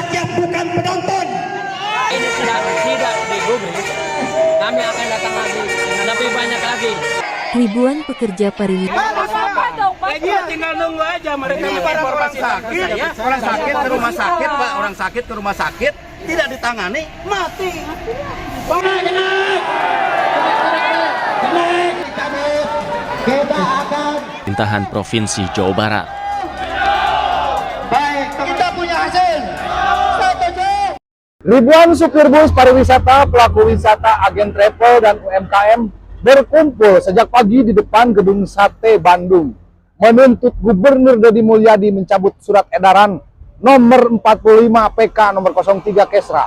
rakyat bukan penonton. Ini tidak digubris, kami akan datang lagi, lebih banyak lagi. Ribuan pekerja pariwisata Tinggal nunggu aja mereka orang sakit, orang sakit ke rumah sakit, Pak, orang sakit ke rumah sakit tidak ditangani, mati. Pemerintahan Provinsi Jawa Barat. Baik, kita punya hasil. Setuju. Ribuan supir bus pariwisata, pelaku wisata, agen travel, dan UMKM berkumpul sejak pagi di depan Gedung Sate Bandung menuntut Gubernur Deddy Mulyadi mencabut surat edaran nomor 45 PK nomor 03 Kesra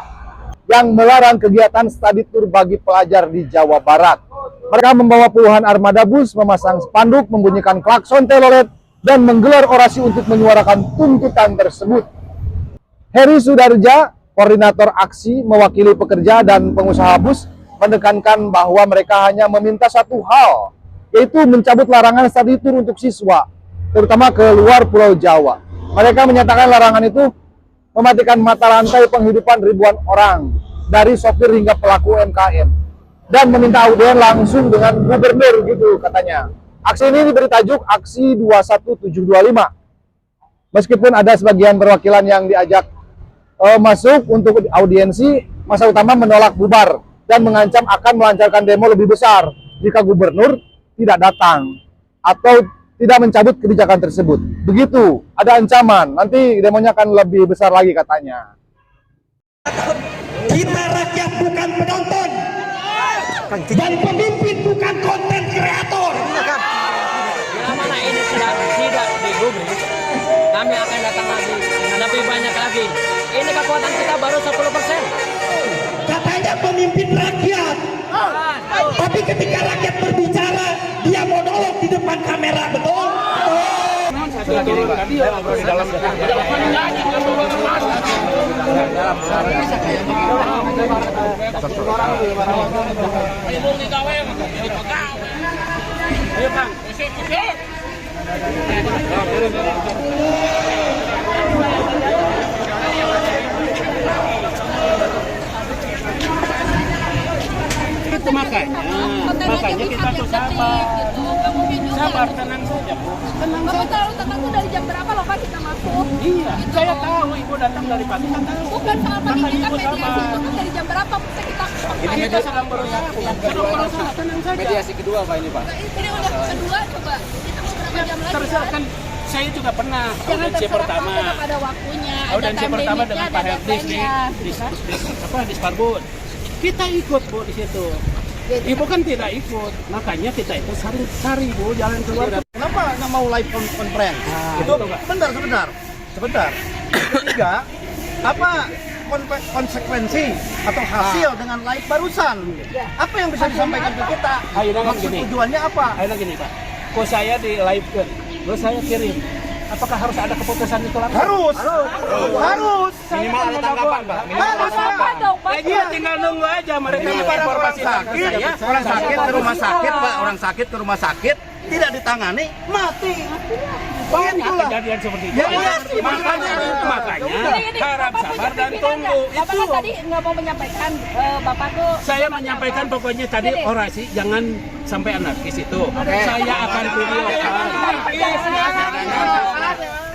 yang melarang kegiatan study tour bagi pelajar di Jawa Barat. Mereka membawa puluhan armada bus, memasang spanduk, membunyikan klakson telolet, dan menggelar orasi untuk menyuarakan tuntutan tersebut. Heri Sudarja, koordinator aksi mewakili pekerja dan pengusaha bus, menekankan bahwa mereka hanya meminta satu hal, yaitu mencabut larangan study tour untuk siswa, terutama ke luar Pulau Jawa. Mereka menyatakan larangan itu mematikan mata rantai penghidupan ribuan orang, dari sopir hingga pelaku UMKM, dan meminta audien langsung dengan gubernur, gitu katanya. Aksi ini diberi tajuk Aksi 21725. Meskipun ada sebagian perwakilan yang diajak masuk untuk audiensi, masa utama menolak bubar dan mengancam akan melancarkan demo lebih besar jika gubernur tidak datang atau tidak mencabut kebijakan tersebut. Begitu, ada ancaman, nanti demonya akan lebih besar lagi katanya. Kita rakyat bukan penonton, dan pemimpin bukan konten kreator. Bila mana ini tidak digubris, kami akan datang lagi, lebih banyak lagi. Ini kekuatan kita baru 10%. Katanya pemimpin rakyat, tapi ketika rakyat berbicara, dia monolog di depan kamera, betul? Itu makanya kita tuh sabar, tenang saja, Bu. Tenang Bapak saja. tahu tenang tuh dari jam berapa loh Pak kita masuk? Iya, Gitu. saya tahu Ibu datang dari pagi, saya tahu. Bukan soal Makanya pendidikan Ibu mediasi sabar. itu kan dari jam berapa bisa kita Ini kita sedang berusaha, tenang saja. Mediasi kedua Pak ini Pak. Ini udah kedua coba kita mau berapa jam lagi? Terus kan saya juga pernah Jangan audiensi terserah pertama. Pak, tetap ada waktunya, ada Audiensi time pertama limitnya, dengan ada Pak Herdis deadline-nya. di Sparbun. Kita ikut Bu di situ. Ibu kan tidak ikut, makanya kita itu cari Bu jalan keluar. Kenapa nggak mau live conference? Itu Sebentar. Ketiga, apa konsekuensi atau hasil dengan live barusan? Apa yang bisa disampaikan ke kita? Akhirnya kan Maksud gini. tujuannya apa? Akhirnya gini Pak, kok saya di live kan, terus saya kirim. Apakah harus ada keputusan itu langsung? Harus. Minimal ada tanggapan Pak. Harus. Iya, tinggal nunggu aja mereka Orang sakit ke rumah sakit, Pak. Orang sakit ke rumah sakit tidak ditangani, mati. Banyak kejadian seperti itu. Makanya harap sabar dan tunggu. Bapak kan tadi nggak mau menyampaikan Bapak tuh. Saya menyampaikan pokoknya tadi orasi jangan sampai anarkis itu. Saya akan videokan.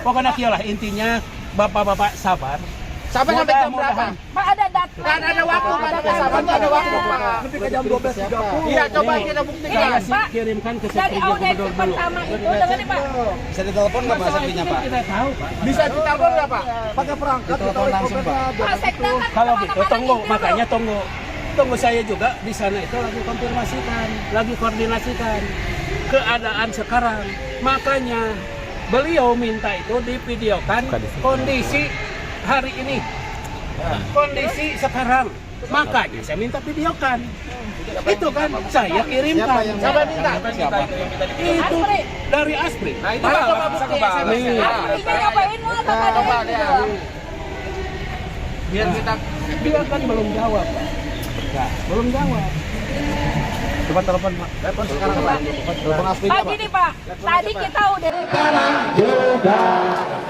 Pokoknya kialah intinya bapak-bapak sabar. Sampai jam berapa? Pak ada data. Nggak ada waktu, Pak. Sabar nggak ada waktu, Pak. Lebih ke jam 12.30. Iya, coba kita buktikan. Saya kirimkan ke Dari Sekretariat audiensi Gubernur dulu. pertama itu dengerin Pak. Bisa ditelepon nggak Pak Sekdinya, Pak? Kita tahu Pak. Bisa ditelepon nggak, Pak? Pakai perangkat ditelepon langsung, Pak. Pak Sekda kan Kalau gitu kemana-mana tunggu, gitu. makanya tunggu saya juga di sana itu lagi konfirmasikan, lagi koordinasikan keadaan sekarang. Makanya beliau minta itu divideokan kondisi hari ini, kondisi sekarang. Makanya saya minta videokan. Itu kan saya kirimkan. Siapa minta? Itu dari Aspri. Nah, itu Pak, coba bisa ke Pak. Aslinya nyobain mau Coba lihat. Biar kita kan belum jawab, Pak. Ya, belum jawab. Coba telepon, Pak. Telepon sekarang, Pak. Telepon Asli, Pak Pak. gini Pak, tadi kita udah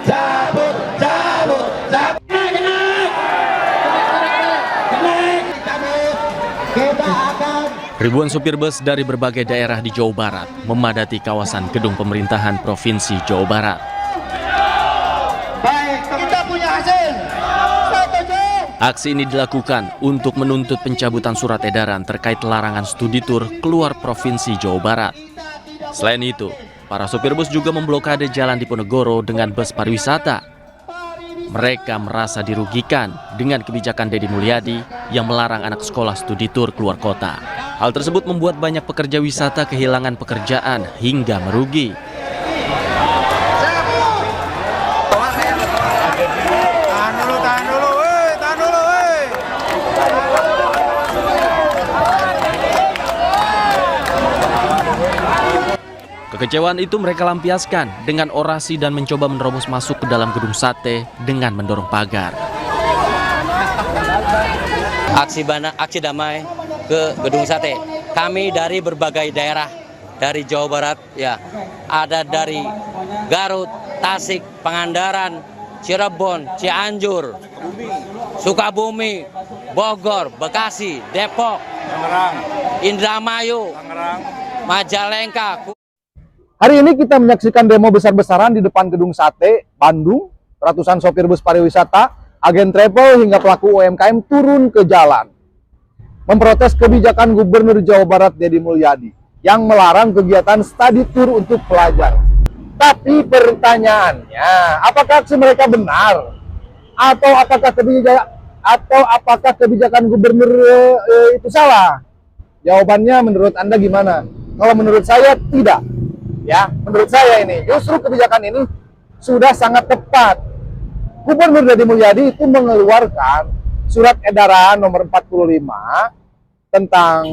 Cabut. Ribuan supir bus dari berbagai daerah di Jawa Barat memadati kawasan gedung pemerintahan Provinsi Jawa Barat. Baik, kita punya hasil. Setuju. Aksi ini dilakukan untuk menuntut pencabutan surat edaran terkait larangan studi tur keluar Provinsi Jawa Barat. Selain itu, para supir bus juga memblokade jalan Diponegoro dengan bus pariwisata. Mereka merasa dirugikan dengan kebijakan Deddy Mulyadi yang melarang anak sekolah studi tur keluar kota. Hal tersebut membuat banyak pekerja wisata kehilangan pekerjaan hingga merugi. Kekecewaan itu mereka lampiaskan dengan orasi dan mencoba menerobos masuk ke dalam gedung sate dengan mendorong pagar. Aksi damai ke gedung sate. Kami dari berbagai daerah dari Jawa Barat, ya, ada dari Garut, Tasik, Pangandaran, Cirebon, Cianjur, Sukabumi, Bogor, Bekasi, Depok, Indramayu, Majalengka. Hari ini kita menyaksikan demo besar-besaran di depan gedung sate, Bandung. Ratusan sopir bus pariwisata, agen travel hingga pelaku UMKM turun ke jalan. Memprotes kebijakan Gubernur Jawa Barat Deddy Mulyadi yang melarang kegiatan study tour untuk pelajar. Tapi pertanyaannya, apakah aksi mereka benar? Atau apakah kebijakan Gubernur itu salah? Jawabannya menurut Anda gimana? Kalau menurut saya tidak. Ya, menurut saya ini justru kebijakan ini sudah sangat tepat. Gubernur Deddy Mulyadi itu mengeluarkan surat edaran nomor 45 tentang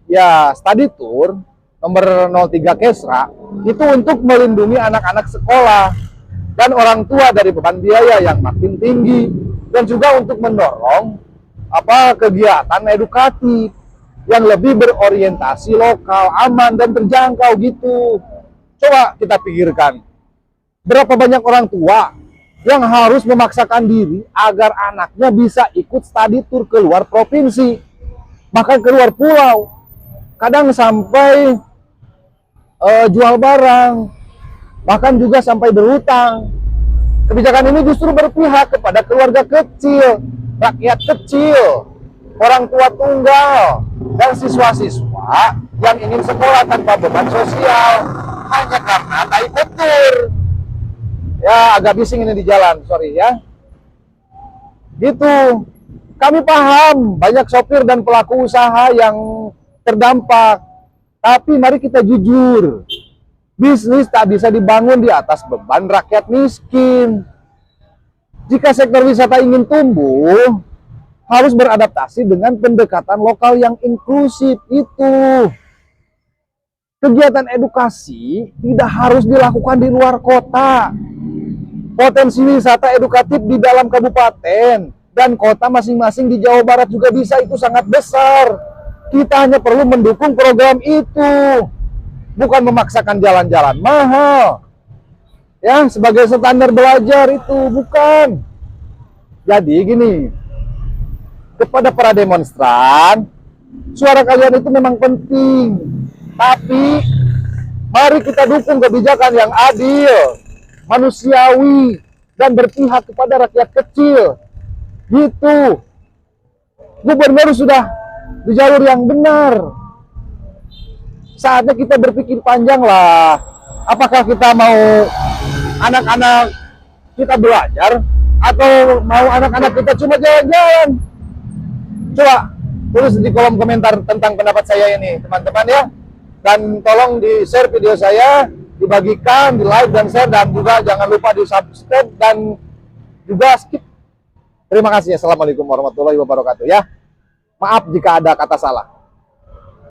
ya study tour nomor 03 Kesra itu untuk melindungi anak-anak sekolah dan orang tua dari beban biaya yang makin tinggi, dan juga untuk mendorong kegiatan edukatif yang lebih berorientasi lokal, aman dan terjangkau gitu. Coba kita pikirkan, berapa banyak orang tua yang harus memaksakan diri agar anaknya bisa ikut study tour keluar provinsi, bahkan keluar pulau, kadang sampai jual barang, bahkan juga sampai berhutang. Kebijakan ini justru berpihak kepada keluarga kecil, rakyat kecil, orang tua tunggal, dan siswa-siswa yang ingin sekolah tanpa beban sosial hanya karena tak ikut tur. Ya, agak bising ini di jalan, sorry ya. Gitu. Kami paham banyak sopir dan pelaku usaha yang terdampak. Tapi mari kita jujur. Bisnis tak bisa dibangun di atas beban rakyat miskin. Jika sektor wisata ingin tumbuh, harus beradaptasi dengan pendekatan lokal yang inklusif itu. Kegiatan edukasi tidak harus dilakukan di luar kota. Potensi wisata edukatif di dalam kabupaten dan kota masing-masing di Jawa Barat juga bisa, itu sangat besar. Kita hanya perlu mendukung program itu, bukan memaksakan jalan-jalan mahal. Ya, sebagai standar belajar itu bukan. Jadi gini, kepada para demonstran, suara kalian itu memang penting. Tapi mari kita dukung kebijakan yang adil, manusiawi, dan berpihak kepada rakyat kecil. Gitu. Gubernur sudah di jalur yang benar. Saatnya kita berpikir panjang lah. Apakah kita mau anak-anak kita belajar atau mau anak-anak kita cuma jalan-jalan? Coba tulis di kolom komentar tentang pendapat saya ini, teman-teman ya. Dan tolong di-share video saya, dibagikan, di-like dan share, dan juga jangan lupa di-subscribe dan juga skip. Terima kasih. Assalamualaikum warahmatullahi wabarakatuh ya. Maaf jika ada kata salah.